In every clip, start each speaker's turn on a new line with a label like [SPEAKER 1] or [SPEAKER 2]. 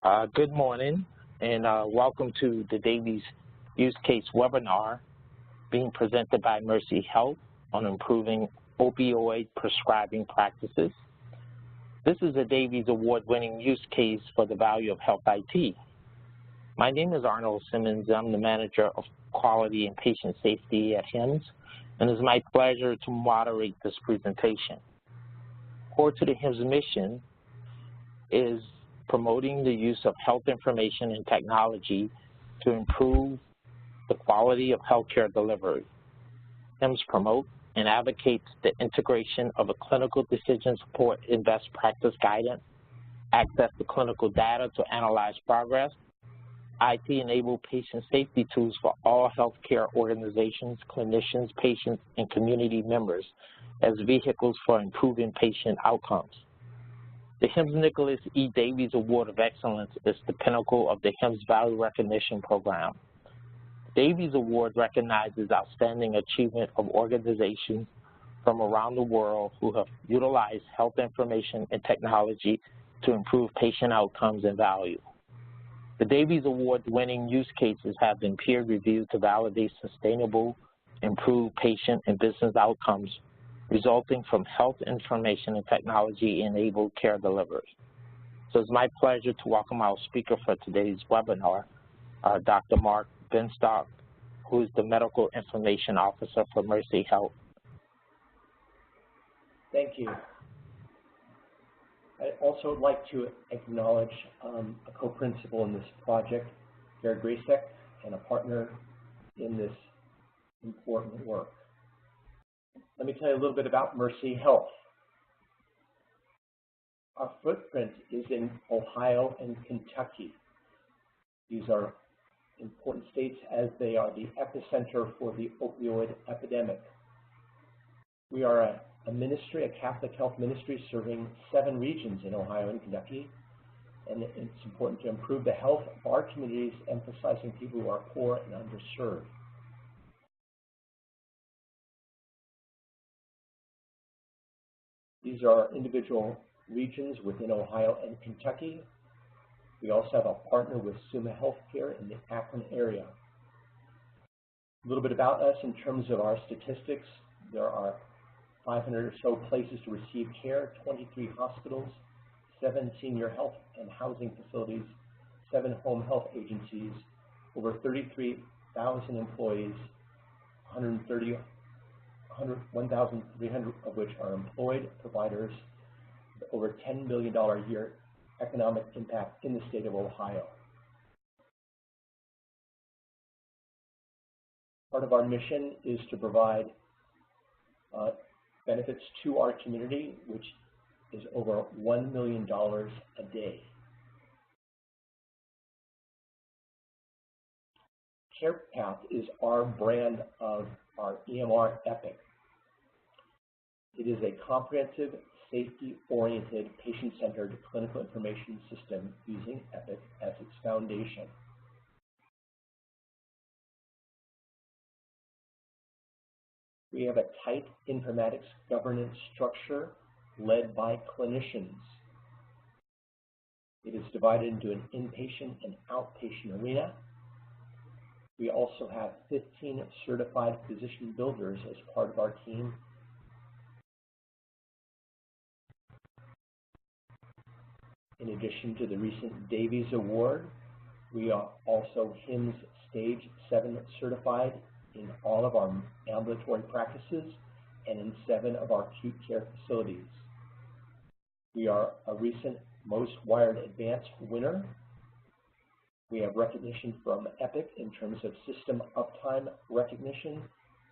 [SPEAKER 1] Good morning, and welcome to the Davies Use Case webinar being presented by Mercy Health on improving opioid prescribing practices. This is a Davies Award-winning use case for the value of health IT. My name is Arnold Simmons. I'm the Manager of Quality and Patient Safety at HIMSS, and it's my pleasure to moderate this presentation. Core to the HIMSS mission is promoting the use of health information and technology to improve the quality of healthcare delivery. HIMSS promotes and advocates the integration of a clinical decision support and best practice guidance, access to clinical data to analyze progress, IT-enabled patient safety tools for all healthcare organizations, clinicians, patients, and community members as vehicles for improving patient outcomes. The HIMSS Nicholas E. Davies Award of Excellence is the pinnacle of the HIMSS Value Recognition Program. The Davies Award recognizes outstanding achievement of organizations from around the world who have utilized health information and technology to improve patient outcomes and value. The Davies Award-winning use cases have been peer-reviewed to validate sustainable, improved patient and business outcomes resulting from health information and technology-enabled care delivery. So it's my pleasure to welcome our speaker for today's webinar, Dr. Mark Benstock, who is the Medical Information Officer for Mercy Health.
[SPEAKER 2] Thank you. I'd also like to acknowledge a co-principal in this project, Gary Gracek, and a partner in this important work. Let me tell you a little bit about Mercy Health. Our footprint is in Ohio and Kentucky. These are important states as they are the epicenter for the opioid epidemic. We are a ministry, a Catholic health ministry serving 7 regions in Ohio and Kentucky, and it's important to improve the health of our communities, emphasizing people who are poor and underserved. These are our individual regions within Ohio and Kentucky. We also have a partner with Summa Healthcare in the Akron area. A little bit about us in terms of our statistics. There are 500 or so places to receive care, 23 hospitals, 7 senior health and housing facilities, 7 home health agencies, over 33,000 employees, 1,300 of which are employed providers, over $10 billion a year economic impact in the state of Ohio. Part of our mission is to provide benefits to our community, which is over $1 million a day. CarePath is our brand of our EMR Epic. It is a comprehensive, safety-oriented, patient-centered clinical information system using Epic as its foundation. We have a tight informatics governance structure led by clinicians. It is divided into an inpatient and outpatient arena. We also have 15 certified physician builders as part of our team. In addition to the recent Davies Award, we are also HIMSS Stage 7 certified in all of our ambulatory practices and in 7 of our acute care facilities. We are a recent Most Wired Advanced winner. We have recognition from Epic in terms of system uptime recognition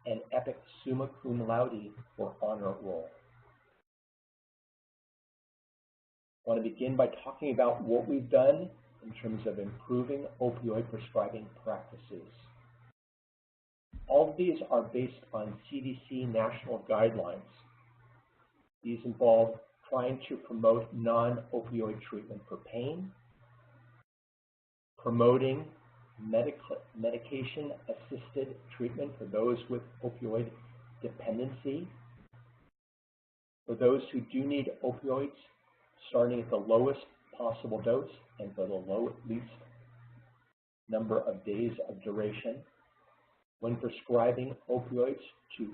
[SPEAKER 2] and Epic Summa Cum Laude for honor roll. I want to begin by talking about what we've done in terms of improving opioid prescribing practices. All of these are based on CDC national guidelines. These involve trying to promote non-opioid treatment for pain, promoting medication-assisted treatment for those with opioid dependency, for those who do need opioids, starting at the lowest possible dose and for the least number of days of duration. When prescribing opioids, to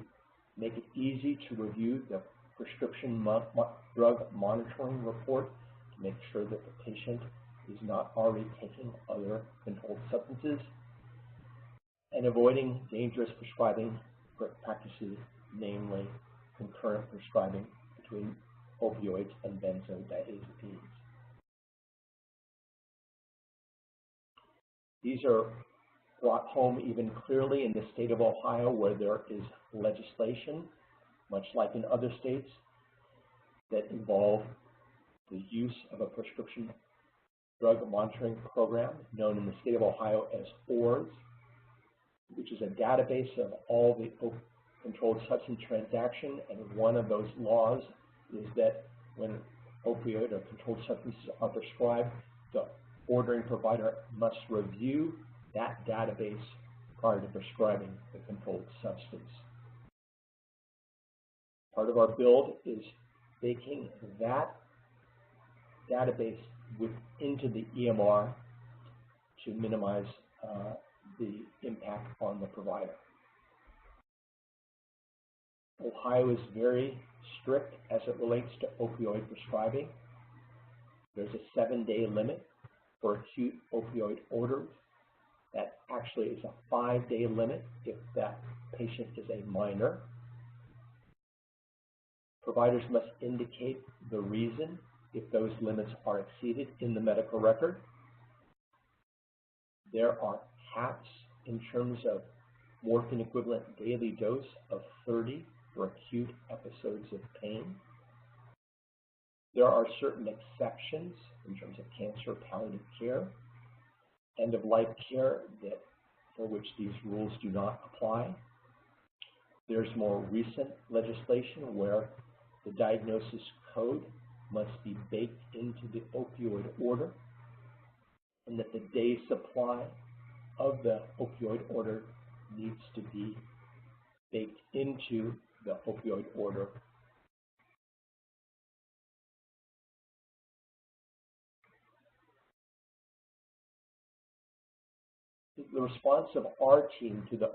[SPEAKER 2] make it easy to review the prescription drug monitoring report to make sure that the patient is not already taking other controlled substances, and avoiding dangerous prescribing practices, namely concurrent prescribing between opioids and benzodiazepines. These are brought home even clearly in the state of Ohio, where there is legislation, much like in other states, that involve the use of a prescription drug monitoring program known in the state of Ohio as ORS, which is a database of all the controlled substance transaction. And one of those laws is that when opioid or controlled substances are prescribed, the ordering provider must review that database prior to prescribing the controlled substance. Part of our build is baking that database into the EMR to minimize the impact on the provider. Ohio is very strict as it relates to opioid prescribing. There's a 7-day limit for acute opioid orders. That actually is a 5-day limit if that patient is a minor. Providers must indicate the reason if those limits are exceeded in the medical record. There are caps in terms of morphine equivalent daily dose of 30 for acute episodes of pain. There are certain exceptions in terms of cancer palliative care, end-of-life care, for which these rules do not apply. There's more recent legislation where the diagnosis code must be baked into the opioid order, and that the day supply of the opioid order needs to be baked into the opioid order. The response of our team to the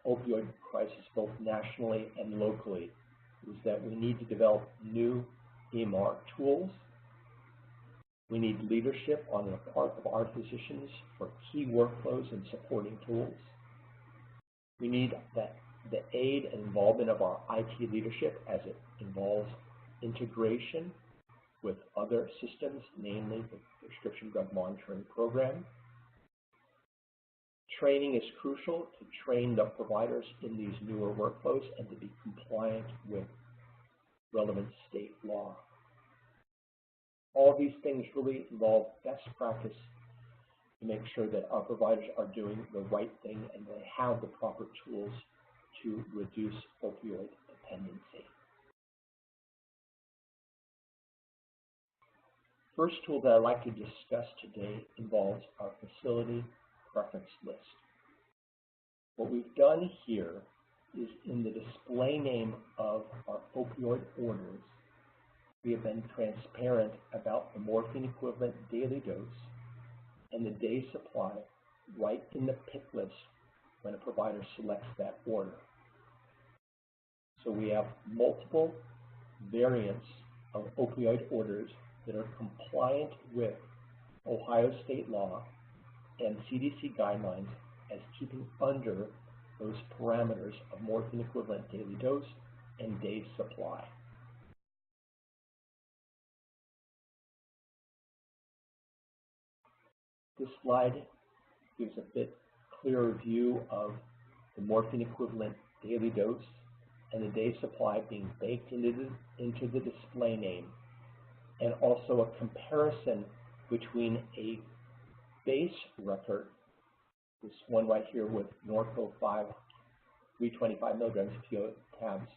[SPEAKER 2] opioid crisis, both nationally and locally, is that we need to develop new EMR tools. We need leadership on the part of our physicians for key workflows and supporting tools. We need the aid and involvement of our IT leadership as it involves integration with other systems, namely the prescription drug monitoring program. Training is crucial to train the providers in these newer workflows and to be compliant with relevant state law. All these things really involve best practice to make sure that our providers are doing the right thing and they have the proper tools to reduce opioid dependency. First tool that I'd like to discuss today involves our facility preference list. What we've done here is in the display name of our opioid orders, we have been transparent about the morphine equivalent daily dose and the day supply right in the pick list when a provider selects that order. So we have multiple variants of opioid orders that are compliant with Ohio state law and CDC guidelines as keeping under those parameters of morphine equivalent daily dose and day supply. This slide gives a bit clearer view of the morphine equivalent daily dose and the day supply being baked into the display name, and also a comparison between a base record, this one right here with Norco 325 milligrams PO tabs,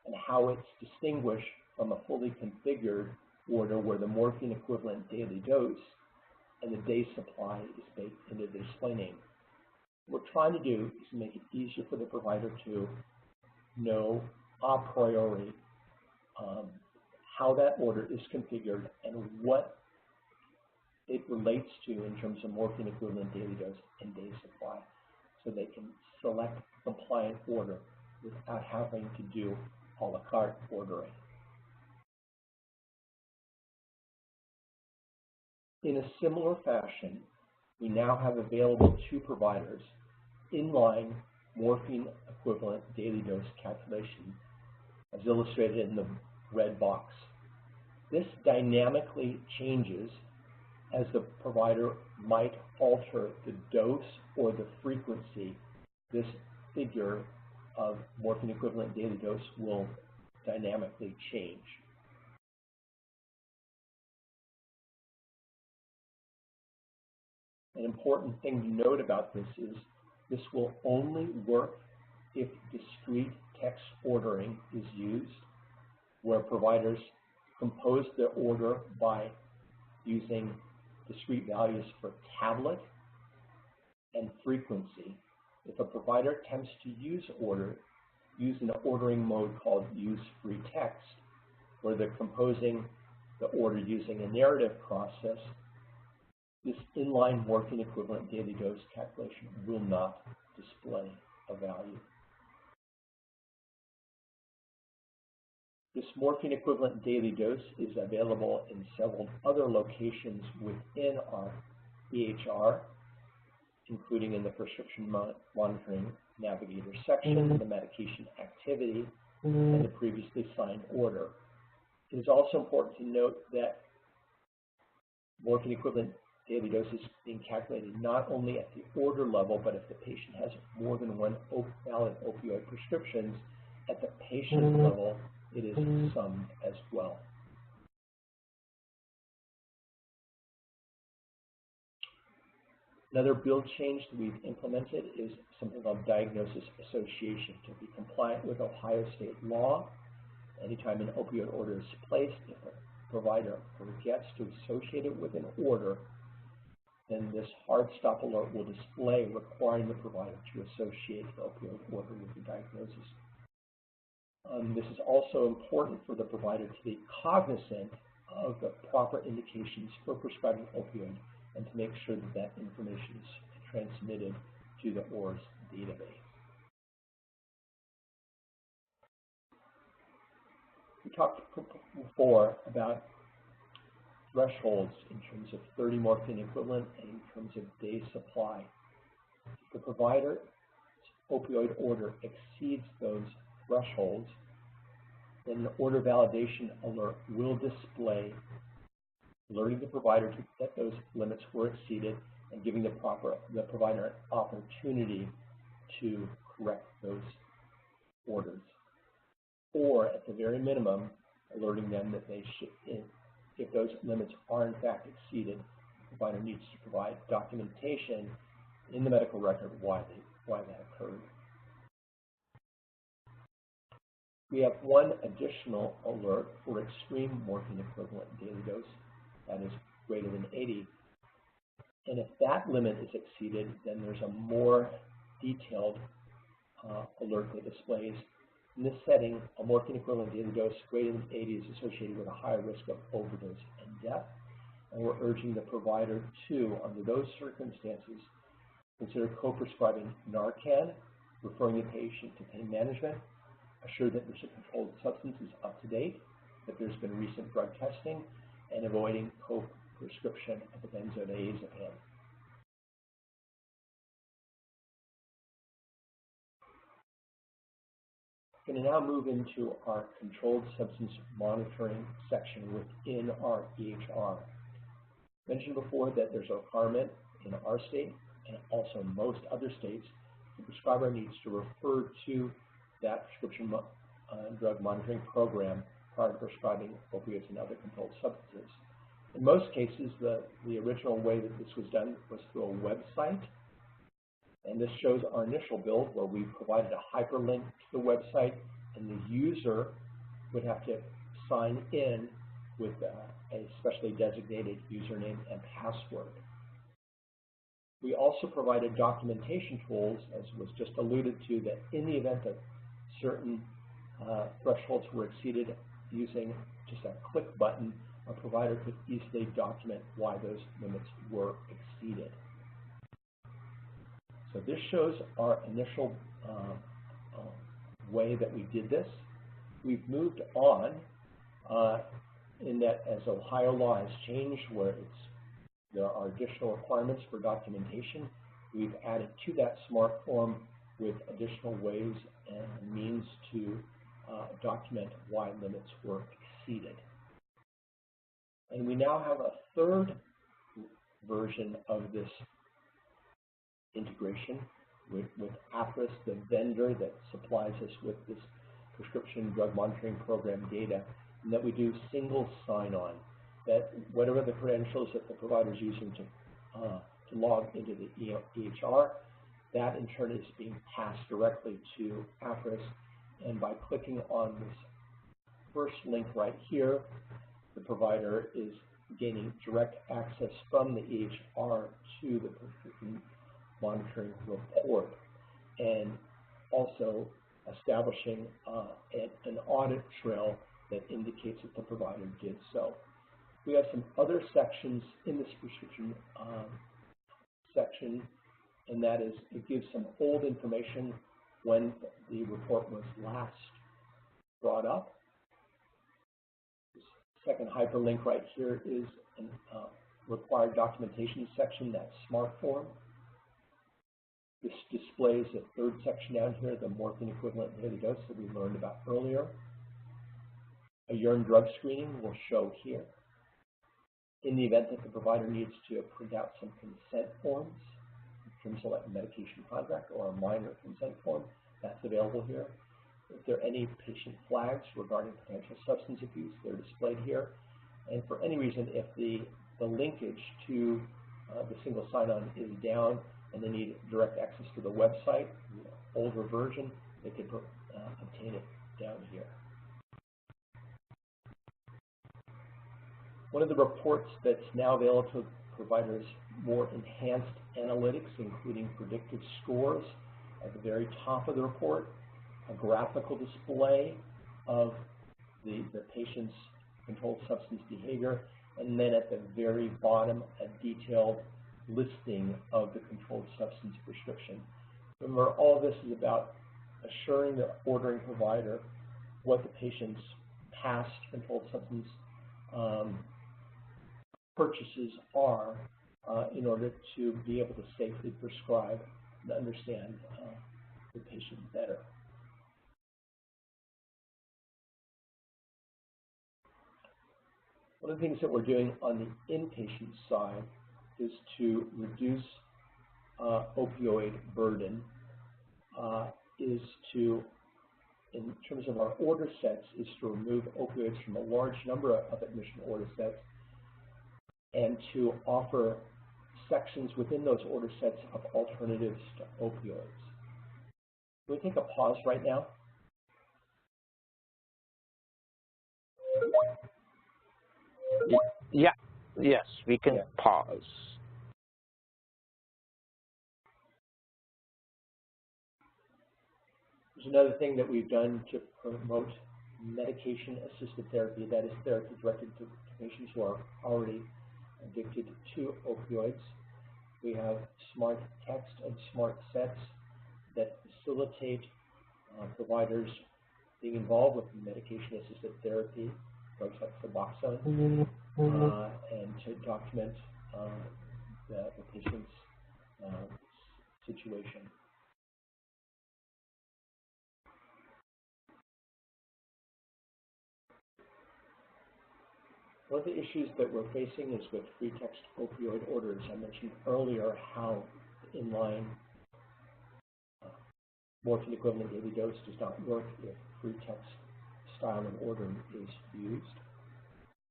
[SPEAKER 2] and how it's distinguished from a fully configured order where the morphine equivalent daily dose and the day supply is baked into the display name. What we're trying to do is make it easier for the provider to know a priori how that order is configured and what it relates to in terms of morphine equivalent daily dose and day supply, so they can select a compliant order without having to do a la carte ordering. In a similar fashion, we now have available to providers inline morphine equivalent daily dose calculation, as illustrated in the red box. This dynamically changes as the provider might alter the dose or the frequency. This figure of morphine equivalent daily dose will dynamically change. An important thing to note about this is this will only work if discrete text ordering is used, where providers compose their order by using discrete values for tablet and frequency. If a provider attempts to use an ordering mode called use free text, where they're composing the order using a narrative process, this inline morphine equivalent daily dose calculation will not display a value. This morphine equivalent daily dose is available in several other locations within our EHR, including in the prescription monitoring navigator section, the medication activity, and the previously signed order. It is also important to note that morphine equivalent daily dose is being calculated not only at the order level, but if the patient has more than one valid opioid prescriptions, at the patient level, it is summed as well. Another build change that we've implemented is something called diagnosis association. To be compliant with Ohio state law, anytime an opioid order is placed, if a provider forgets to associate it with an order, then this hard stop alert will display requiring the provider to associate the opioid order with the diagnosis. This is also important for the provider to be cognizant of the proper indications for prescribing opioid and to make sure that that information is transmitted to the ORS database. We talked before about thresholds in terms of 30 morphine equivalent and in terms of day supply. If the provider's opioid order exceeds those thresholds, then an order validation alert will display, alerting the provider that those limits were exceeded and giving the provider an opportunity to correct those orders. Or, at the very minimum, alerting them that they should, if those limits are in fact exceeded, the provider needs to provide documentation in the medical record why that occurred. We have one additional alert for extreme morphine equivalent daily dose, that is greater than 80. And if that limit is exceeded, then there's a more detailed alert that displays, in this setting, a morphine equivalent daily dose greater than 80 is associated with a higher risk of overdose and death. And we're urging the provider to, under those circumstances, consider co-prescribing Narcan, referring the patient to pain management, assure that their controlled substance is up to date, that there's been recent drug testing, and avoiding co-prescription of the benzodiazepine. I'm going to now move into our controlled substance monitoring section within our EHR. I mentioned before that there's a requirement in our state and also most other states. The prescriber needs to refer to that prescription drug monitoring program prior to prescribing opioids and other controlled substances. In most cases, the original way that this was done was through a website. And this shows our initial build where we provided a hyperlink to the website, and the user would have to sign in with a specially designated username and password. We also provided documentation tools, as was just alluded to, that in the event that certain thresholds were exceeded, using just a click button, a provider could easily document why those limits were exceeded. So this shows our initial way that we did this. We've moved on in that as Ohio law has changed, where there are additional requirements for documentation, we've added to that smart form with additional ways and means to document why limits were exceeded. And we now have a third version of this integration with APRIS, the vendor that supplies us with this prescription drug monitoring program data, and that we do single sign-on, that whatever the credentials that the provider is using to log into the EHR, that in turn is being passed directly to APRIS, and by clicking on this first link right here, the provider is gaining direct access from the EHR to the prescription monitoring report, and also establishing an audit trail that indicates that the provider did so. We have some other sections in this prescription section, and that is it gives some old information when the report was last brought up. This second hyperlink right here is a required documentation section, that smart form. This displays a third section down here, the morphine equivalent daily dose that we learned about earlier. A urine drug screening will show here. In the event that the provider needs to print out some consent forms, in terms of like a medication contract or a minor consent form, that's available here. If there are any patient flags regarding potential substance abuse, they're displayed here. And for any reason, if the linkage to the single sign-on is down and they need direct access to the website, the older version, they could obtain it down here. One of the reports that's now available to providers, more enhanced analytics, including predictive scores at the very top of the report, a graphical display of the patient's controlled substance behavior, and then at the very bottom, a detailed listing of the controlled substance prescription. Remember, all of this is about assuring the ordering provider what the patient's past controlled substance purchases are in order to be able to safely prescribe and understand the patient better. One of the things that we're doing on the inpatient side is to reduce opioid burden, is to, in terms of our order sets, is to remove opioids from a large number of admission order sets and to offer sections within those order sets of alternatives to opioids. Can we take a pause right now?
[SPEAKER 1] Yeah. Yes, we can pause.
[SPEAKER 2] There's another thing that we've done to promote medication-assisted therapy, that is therapy directed to patients who are already addicted to opioids. We have smart text and smart sets that facilitate providers being involved with medication-assisted therapy, drugs like Suboxone, and to document the patient's situation. One of the issues that we're facing is with free text opioid orders. I mentioned earlier how inline morphine equivalent daily dose does not work if free text style of ordering is used.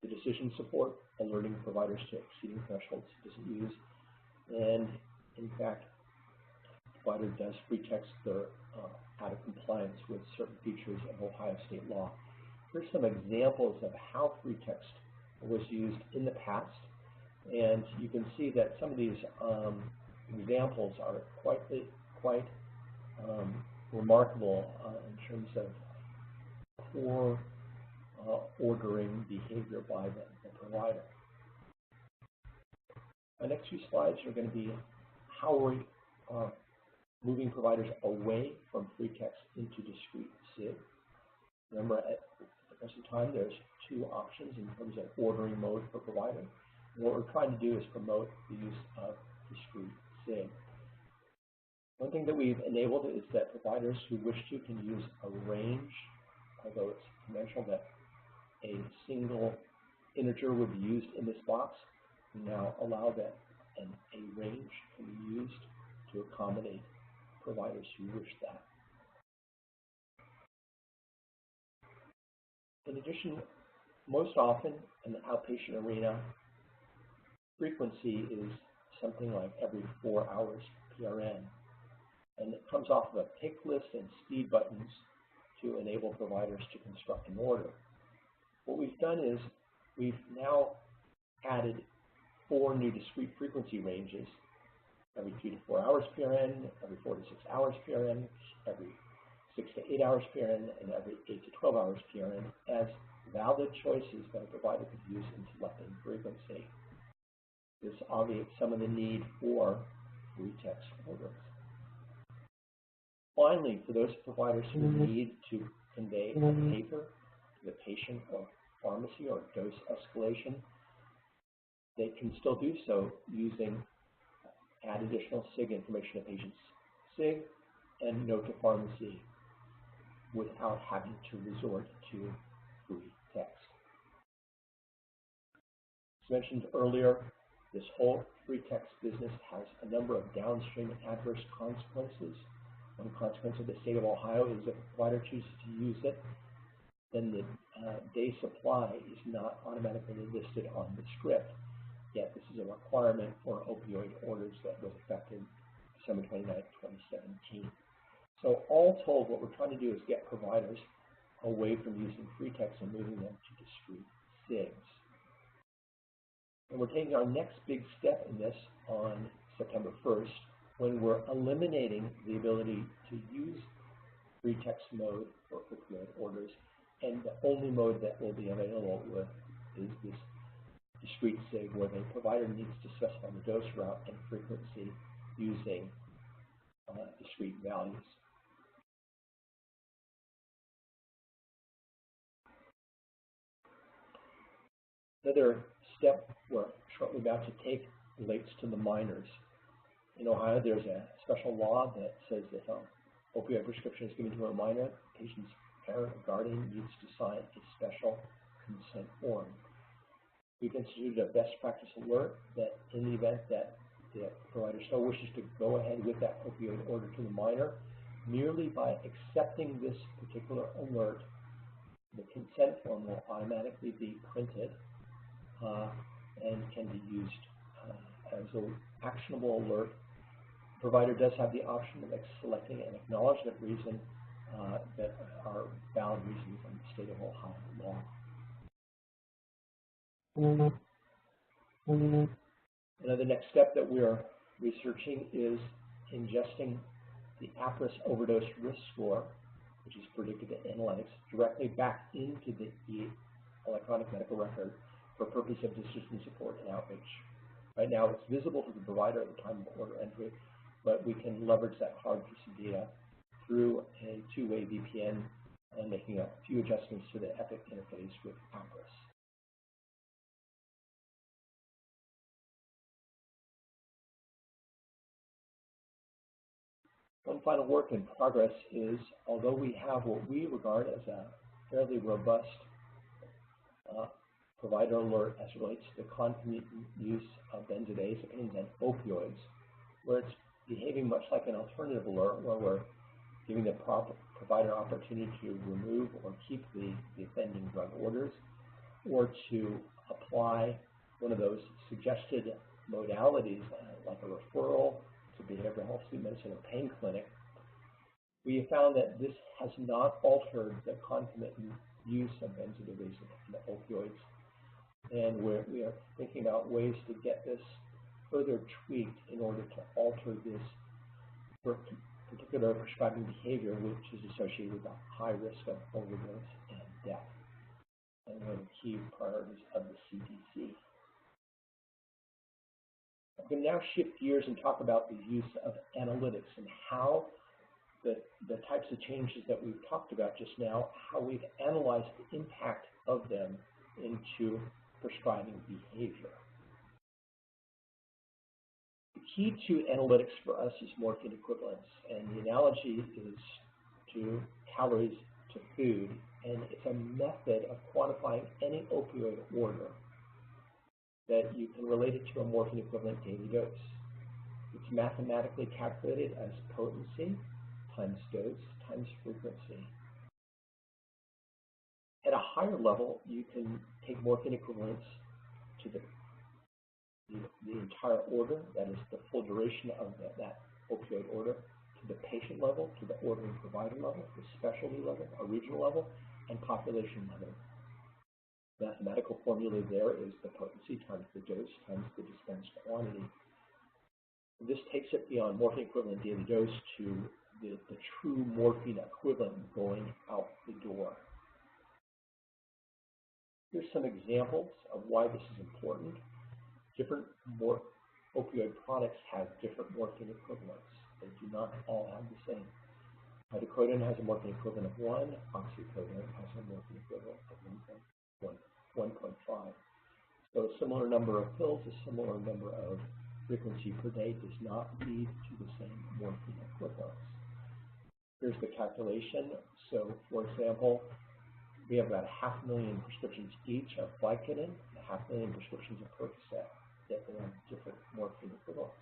[SPEAKER 2] The decision support, alerting providers to exceeding thresholds, isn't used. And in fact, the provider does free text, they're out of compliance with certain features of Ohio state law. Here's some examples of how free text was used in the past, and you can see that some of these examples are quite remarkable in terms of poor ordering behavior by the provider. My next few slides are going to be how we are moving providers away from free text into discrete SIG. Remember, at the present time, there's two options in terms of ordering mode for provider. And what we're trying to do is promote the use of discrete SIG. One thing that we've enabled is that providers who wish to can use a range, although it's conventional that a single integer would be used in this box. We now allow that a range can be used to accommodate providers who wish that. In addition, most often in the outpatient arena, frequency is something like every 4 hours PRN. And it comes off of a pick list and speed buttons to enable providers to construct an order. What we've done is we've now added 4 new discrete frequency ranges, every 2 to 4 hours PRN, every 4 to 6 hours PRN, every 6 to 8 hours PRN, and every 8 to 12 hours PRN as valid choices that a provider could use in selecting frequency. This obviates some of the need for free text orders. Finally, for those providers who need to convey a paper to the patient or pharmacy or dose escalation, they can still do so using add additional SIG information to patient's SIG and note to pharmacy without having to resort to free text. As mentioned earlier, this whole free text business has a number of downstream adverse consequences. One consequence of the state of Ohio is if a provider chooses to use it, then the day supply is not automatically listed on the script. Yet this is a requirement for opioid orders that was effective December 29, 2017. So all told, what we're trying to do is get providers away from using free text and moving them to discrete SIGs. And we're taking our next big step in this on September 1st, when we're eliminating the ability to use free text mode for opioid orders, and the only mode that will be available is this discrete SIG, where the provider needs to specify the dose route and frequency using discrete values. Another step we're shortly about to take relates to the minors. In Ohio, there's a special law that says if an opioid prescription is given to a minor, the patient's parent or guardian needs to sign a special consent form. We've instituted a best practice alert that in the event that the provider so wishes to go ahead with that opioid order to the minor, merely by accepting this particular alert, the consent form will automatically be printed and can be used as an actionable alert. The provider does have the option of selecting an acknowledgement reason that are valid reasons in the state of Ohio law. Another next step that we are researching is ingesting the APRIS overdose risk score, which is predictive analytics, directly back into the electronic medical record for purpose of decision support and outreach. Right now, it's visible to the provider at the time of order entry, but we can leverage that hard piece of data through a two-way VPN and making a few adjustments to the EPIC interface with APRIS. One final work in progress is, although we have what we regard as a fairly robust provider alert as it relates to the concomitant use of benzodiazepines and opioids, where it's behaving much like an alternative alert, where we're giving the provider opportunity to remove or keep the offending drug orders, or to apply one of those suggested modalities like a referral to behavioral health, sleep medicine, or pain clinic. We have found that this has not altered the concomitant use of benzodiazepines and opioids, and we are thinking about ways to get this further tweaked in order to alter this particular prescribing behavior, which is associated with a high risk of overdose and death. and one of the key priorities of the CDC. I'm going to now shift gears and talk about the use of analytics and how the types of changes that we've talked about just now, how we've analyzed the impact of them into prescribing behavior. The key to analytics for us is morphine equivalence, and the analogy is to calories to food, and it's a method of quantifying any opioid order that you can relate it to a morphine equivalent daily dose. It's mathematically calculated as potency times dose times frequency. At a higher level, you can take morphine equivalents to the entire order, that is the full duration of that opioid order, to the patient level, to the ordering provider level, the specialty level, a regional level, and population level. Mathematical formula there is the potency times the dose times the dispensed quantity. This takes it beyond morphine equivalent daily dose to the true morphine equivalent going out the door. Here's some examples of why this is important. Different opioid products have different morphine equivalents. They do not all have the same. Hydrocodone has a morphine equivalent of 1. Oxycodone has a morphine equivalent of 1.5. So a similar number of pills, a similar number of frequency per day does not lead to the same morphine equivalence. Here's the calculation. So, for example, we have about 500,000 prescriptions each of Vicodin, 500,000 prescriptions of Percocet that they have different morphine equivalents.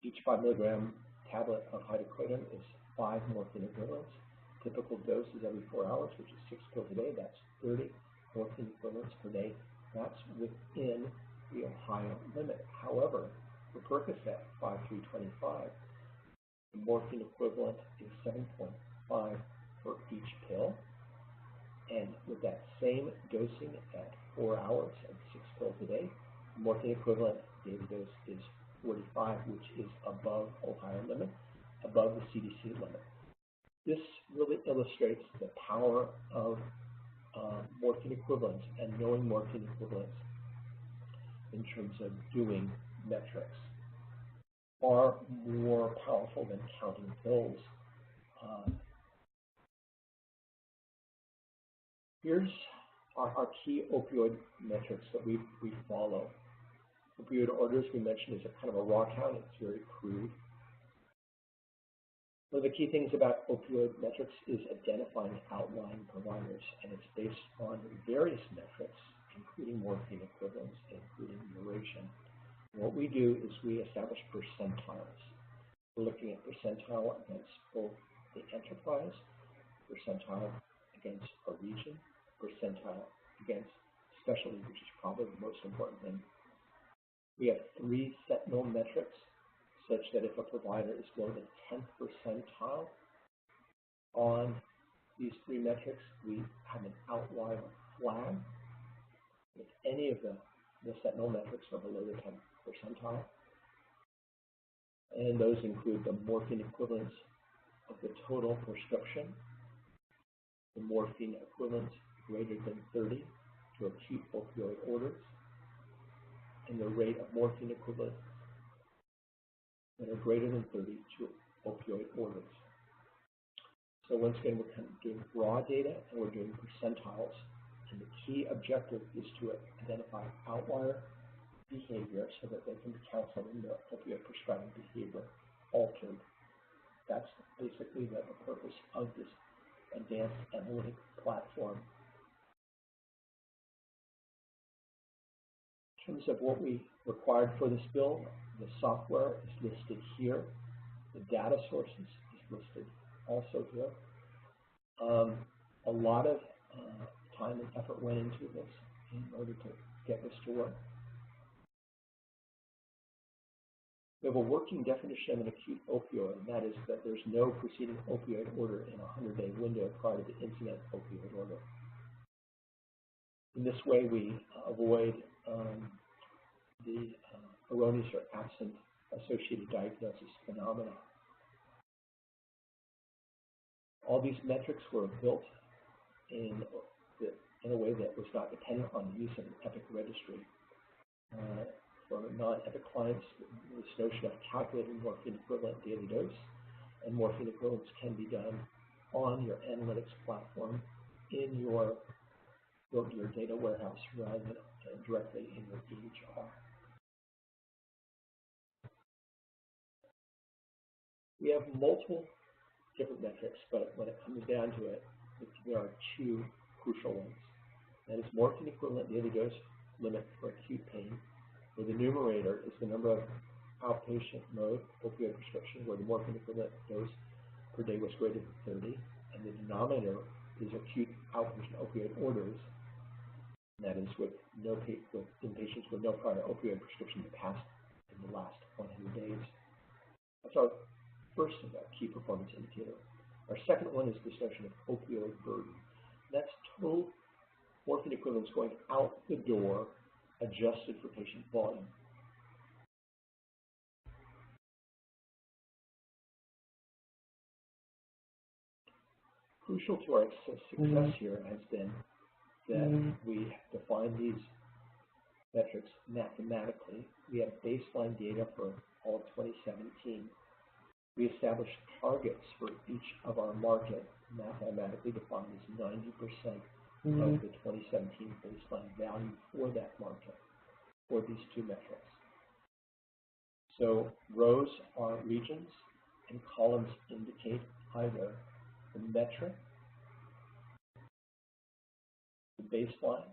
[SPEAKER 2] Each 5 milligram tablet of hydrocodone is 5 morphine equivalents. Typical dose is every 4 hours, which is 6 pills a day. That's 30 morphine equivalents per day. That's within the Ohio limit. However, for Percocet 5325, the morphine equivalent is 7.5 for each pill. And with that same dosing at 4 hours and 6 pills a day, the morphine equivalent daily dose is 45, which is above Ohio limit, above the CDC limit. This really illustrates the power of morphine equivalence and knowing morphine equivalence in terms of doing metrics. Far more powerful than counting pills. Here's our key opioid metrics that we follow. Opioid orders we mentioned is a kind of a raw count. It's very crude. One of the key things about opioid metrics is identifying outlying providers, and it's based on various metrics, including morphine equivalence, including duration. And what we do is we establish percentiles. We're looking at percentile against both the enterprise, percentile against a region, percentile against specialty, which is probably the most important thing. We have 3 sentinel metrics, such that if a provider is below the 10th percentile on these 3 metrics, we have an outlier flag. If any of the sentinel metrics are below the 10th percentile, and those include the morphine equivalence of the total prescription, the morphine equivalence greater than 30 to acute opioid orders, and the rate of morphine equivalents that are greater than 30 to opioid orders. So once again, we're doing raw data and we're doing percentiles, and the key objective is to identify outlier behavior so that they can be counseled and their opioid prescribing behavior altered. That's basically the purpose of this advanced analytic platform. In terms of what we required for this bill, the software is listed here. The data sources is listed also here. A lot of time and effort went into this in order to get this to work. We have a working definition of an acute opioid, and that is that there's no preceding opioid order in a 100-day window prior to the incident opioid order. In this way, we avoid the erroneous or absent associated diagnosis phenomena. All these metrics were built in the in a way that was not dependent on the use of an EPIC registry. For non-EPIC clients, this notion of calculating morphine equivalent daily dose and morphine equivalents can be done on your analytics platform in your data warehouse rather than directly in your EHR. We have multiple different metrics, but when it comes down to it, there are two crucial ones. That is morphine equivalent daily dose limit for acute pain, where the numerator is the number of outpatient mode opioid prescription, where the morphine equivalent dose per day was greater than 30, and the denominator is acute outpatient opioid orders, and that is in patients with no prior opioid prescription passed in the last 100 days. That's our first key performance indicator. Our second one is this notion of opioid burden. That's total morphine equivalents going out the door adjusted for patient volume. Crucial to our success here has been that we define these metrics mathematically. We have baseline data for all of 2017. We established targets for each of our market, mathematically defined as 90% of the 2017 baseline value for that market, for these two metrics. So rows are regions, and columns indicate either the metric, the baseline,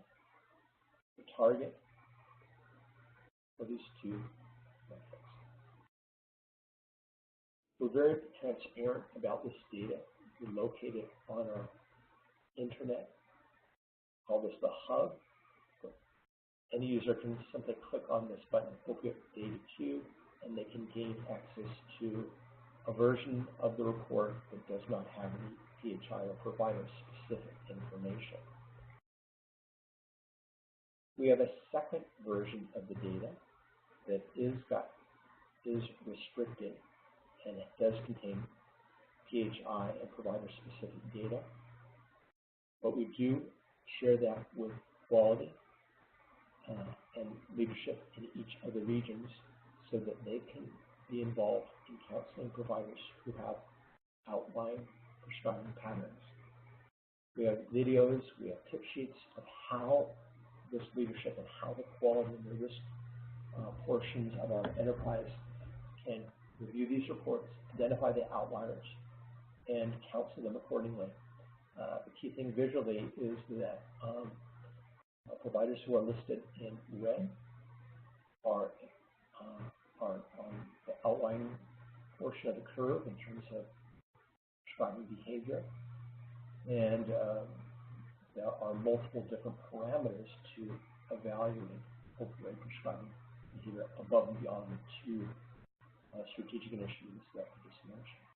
[SPEAKER 2] the target for these two metrics. We're very transparent about this data. We locate it on our internet. Call this the hub. Any user can simply click on this button, Opioid Data Queue, and they can gain access to a version of the report that does not have any PHI or provider-specific information. We have a second version of the data that is restricted, and it does contain PHI and provider-specific data, but we do share that with quality and leadership in each of the regions so that they can be involved in counseling providers who have outlined prescribing patterns. We have videos, we have tip sheets of how this leadership and how the quality and the risk portions of our enterprise can review these reports, identify the outliers, and counsel them accordingly. The key thing visually is that providers who are listed in red are on the outlining portion of the curve in terms of prescribing behavior, and there are multiple different parameters to evaluate opioid prescribing behavior above and beyond the two strategic initiatives that we just mentioned.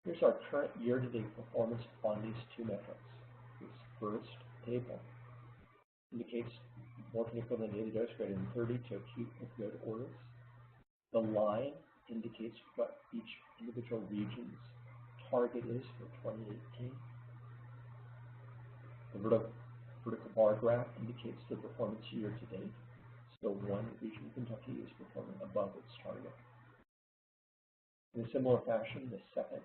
[SPEAKER 2] Here's our current year-to-date performance on these two metrics. This first table indicates morphine equivalent daily dose greater than 30 to acute opioid orders. The line indicates what each individual region's target is for 2018. The vertical bar graph indicates the performance year-to-date. So one region, Kentucky, is performing above its target. In a similar fashion, the second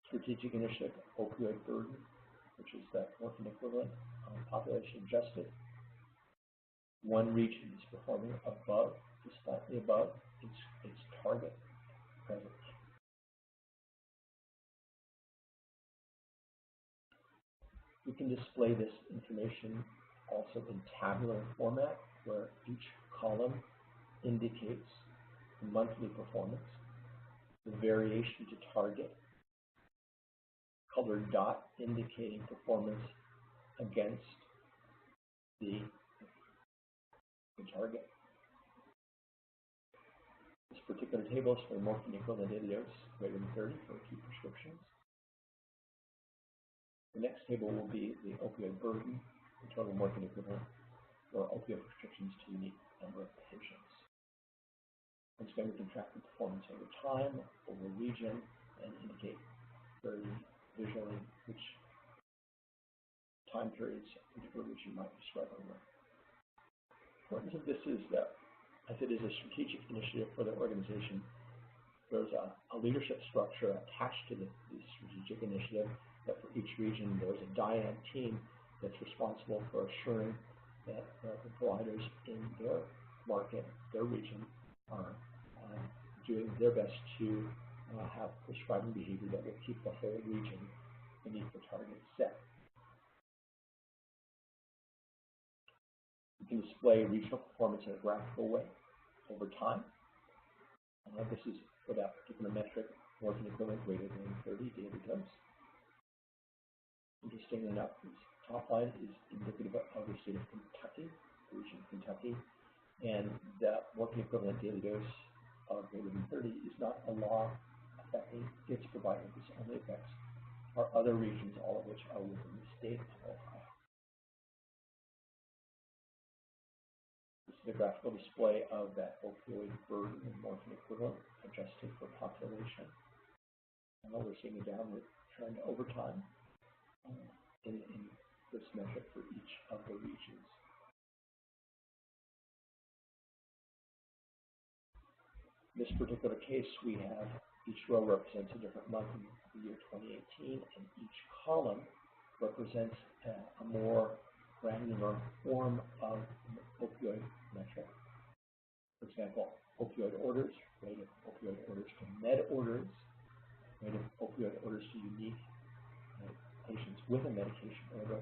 [SPEAKER 2] strategic initiative, opioid burden, which is the morphine equivalent population adjusted. One region is performing above, to slightly above its target presently. We can display this information also in tabular format, where each column indicates the monthly performance, the variation to target, colored dot indicating performance against the target. This particular table is for the morphine equivalent daily dose greater than 30 for acute prescriptions. The next table will be the opioid burden, the total morphine equivalent for opioid prescriptions to unique number of patients. Once again, we can track the performance over time, over region, and indicate very visually which time periods a particular region might be struggling with. The importance of this is that, as it is a strategic initiative for the organization, there's a leadership structure attached to the strategic initiative, that for each region there's a dyad team that's responsible for assuring that the providers in their market, their region, are doing their best to have prescribing behavior that will keep the whole region beneath the target set. You can display regional performance in a graphical way over time. This is for that particular metric, morphine equivalent greater than 30 daily dose. Interestingly enough, this top line is indicative of the state of Kentucky, the region of Kentucky, and the morphine equivalent daily dose of greater than 30 is not a law affecting its provider. This only affects our other regions, all of which are within the state of Ohio. This is a graphical display of that opioid burden and morphine equivalent adjusted for population. And we're seeing a downward trend over time in this metric for each of the regions. In this particular case, we have each row represents a different month in the year 2018, and each column represents a more granular form of an opioid metric. For example, opioid orders, rate of opioid orders to med orders, rate of opioid orders to unique patients with a medication order,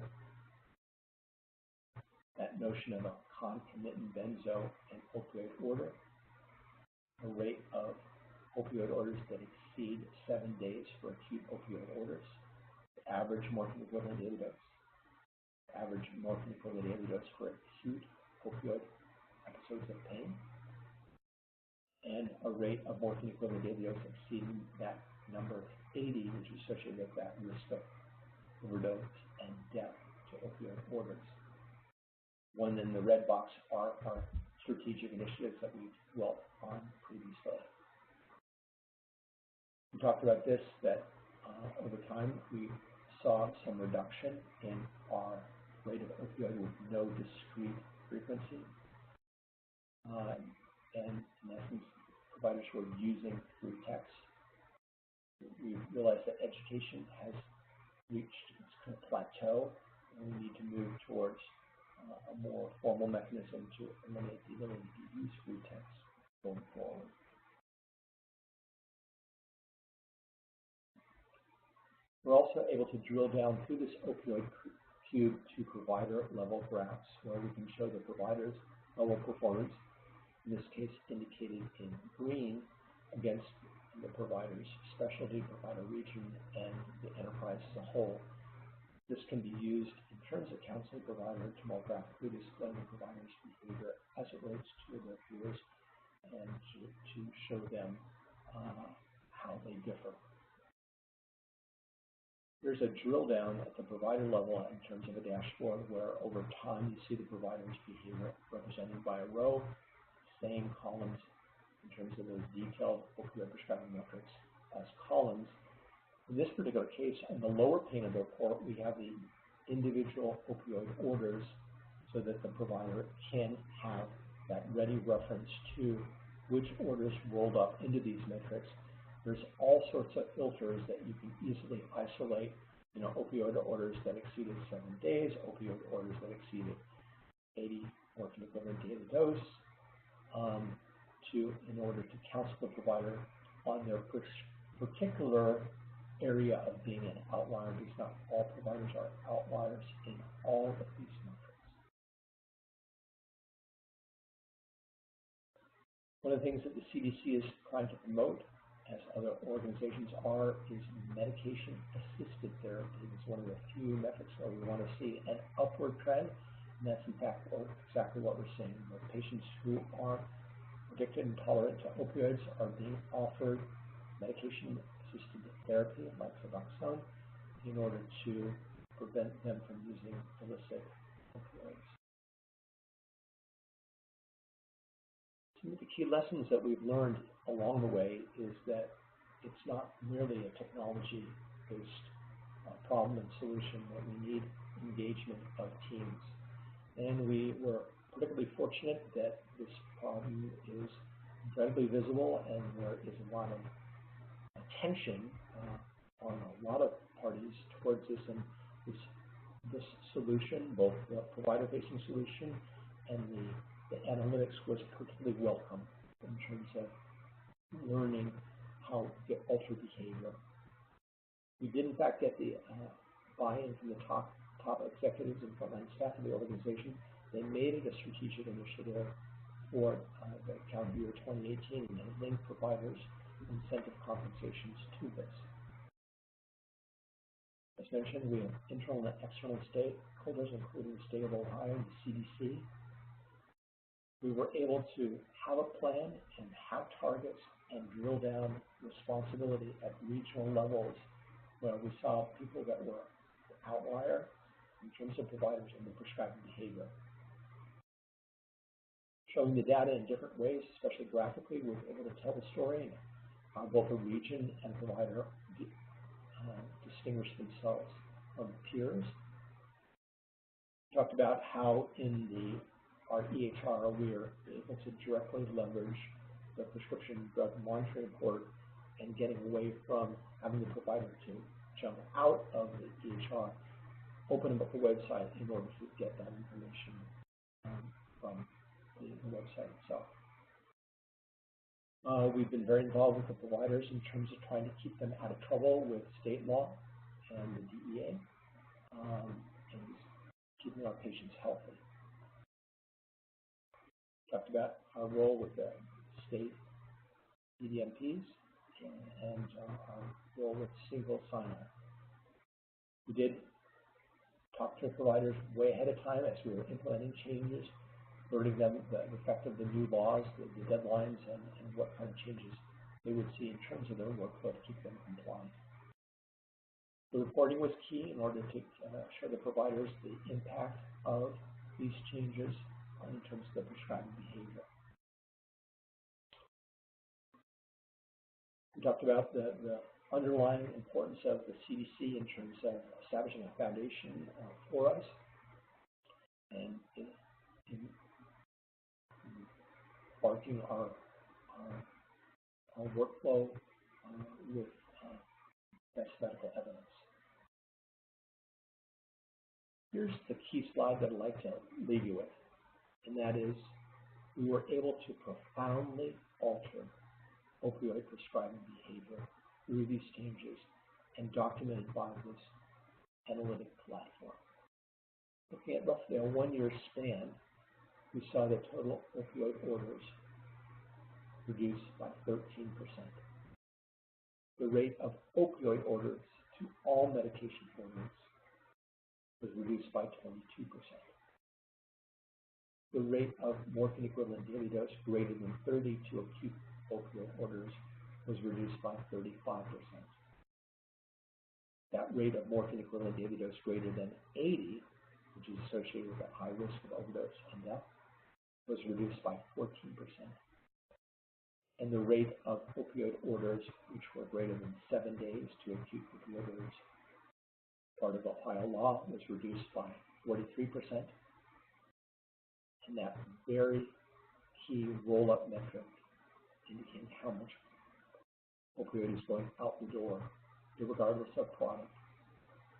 [SPEAKER 2] that notion of a concomitant benzo and opioid order, a rate of opioid orders that exceed 7 days for acute opioid orders, the average morphine equivalent daily dose, average morphine equivalent daily dose for acute opioid episodes of pain, and a rate of morphine equivalent daily dose exceeding that number of 80, which is associated with that risk of overdose and death to opioid orders. One in the red box are our strategic initiatives that we've dwelt on previously. We talked about this, that over time we saw some reduction in our rate of opioid with no discrete frequency. And in essence, providers were using free text. We realized that education has reached its kind of plateau, and we need to move towards a more formal mechanism to eliminate the ability to use free text going forward. We're also able to drill down through this opioid cube to provider level graphs where we can show the provider's level performance, in this case indicated in green, against the provider's specialty, provider region, and the enterprise as a whole. This can be used in terms of counseling provider to more graphically display the provider's behavior as it relates to their peers and to show them how they differ. There's a drill down at the provider level in terms of a dashboard where over time you see the provider's behavior represented by a row, same columns in terms of those detailed opioid prescribing metrics as columns. In this particular case, on the lower pane of the report, we have the individual opioid orders so that the provider can have that ready reference to which orders rolled up into these metrics. There's all sorts of filters that you can easily isolate, opioid orders that exceeded 7 days, opioid orders that exceeded 80 morphine equivalent daily dose, in order to counsel the provider on their particular area of being an outlier, because not all providers are outliers in all of these metrics. One of the things that the CDC is trying to promote, as other organizations are, is medication-assisted therapy. It's one of the few metrics where we want to see an upward trend, and that's in fact exactly what we're seeing. The patients who are addicted and tolerant to opioids are being offered medication-assisted therapy like Suboxone in order to prevent them from using illicit opioids. Some of the key lessons that we've learned along the way is that it's not merely a technology-based problem and solution that we need engagement of teams. And we were particularly fortunate that this problem is incredibly visible and there is a lot of attention on a lot of parties towards this, and this solution, both the provider-facing solution and the analytics, was particularly welcome in terms of learning how to alter behavior. We did in fact get the buy-in from the top executives and frontline staff of the organization. They made it a strategic initiative for the calendar year 2018 and linked providers' incentive compensations to this. As mentioned, we have internal and external stakeholders, including the State of Ohio and the CDC. We were able to have a plan and have targets and drill down responsibility at regional levels where we saw people that were outlier in terms of providers and the prescribing behavior. Showing the data in different ways, especially graphically, we were able to tell the story and how both a region and provider distinguish themselves from peers. We talked about how in our EHR we are able to directly leverage the prescription drug monitoring report and getting away from having the provider to jump out of the EHR, open up the website in order to get that information from the website itself. We've been very involved with the providers in terms of trying to keep them out of trouble with state law and the DEA, and keeping our patients healthy. Talked about our role with the state DDMPs and our role with single sign-on. We did talk to providers way ahead of time as we were implementing changes, alerting them the effect of the new laws, the deadlines, and what kind of changes they would see in terms of their workflow to keep them compliant. The reporting was key in order to show the providers the impact of these changes in terms of the prescribing behavior. We talked about the underlying importance of the CDC in terms of establishing a foundation for us, and in embarking our workflow with best medical evidence. Here's the key slide that I'd like to leave you with, and that is we were able to profoundly alter opioid prescribing behavior through these changes and documented by this analytic platform. Looking at roughly a 1-year span, we saw the total opioid orders reduced by 13%. The rate of opioid orders to all medication orders was reduced by 22%. The rate of morphine equivalent daily dose greater than 30 to acute opioid orders was reduced by 35%. That rate of morphine equivalent daily dose greater than 80, which is associated with a high risk of overdose and death, was reduced by 14%. And the rate of opioid orders which were greater than 7 days to acute opioid orders, part of Ohio law, was reduced by 43%. And that very key roll-up metric indicating how much opioid is going out the door, regardless of product,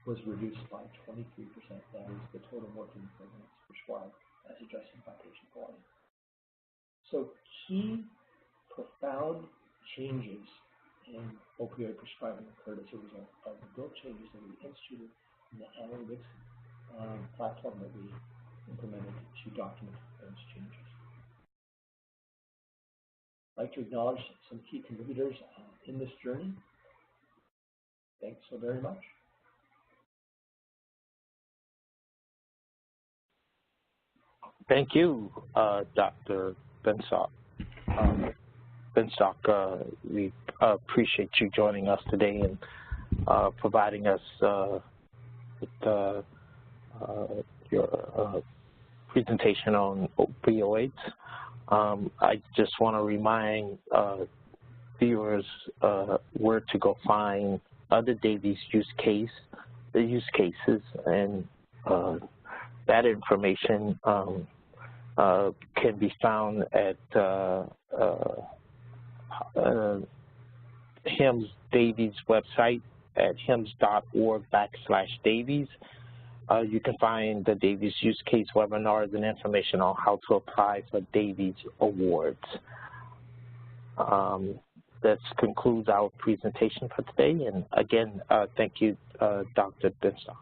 [SPEAKER 2] was reduced by 23%. That is the total morphine equivalents prescribed as adjusted by patient volume. So key profound changes in opioid prescribing occurred as a result of the built changes that we instituted in the analytics platform that we implemented to document those changes. I'd like to acknowledge some key contributors in this journey. Thanks so very much.
[SPEAKER 1] Thank you, Dr. Benstock. We appreciate you joining us today and providing us with your presentation on opioids. I just want to remind viewers where to go find other Davies use case the use cases, and that information can be found at HIMSS Davies website at hims.org/Davies. You can find the Davies use case webinars and information on how to apply for Davies Awards. That concludes our presentation for today. And again, thank you, Dr. Benstock.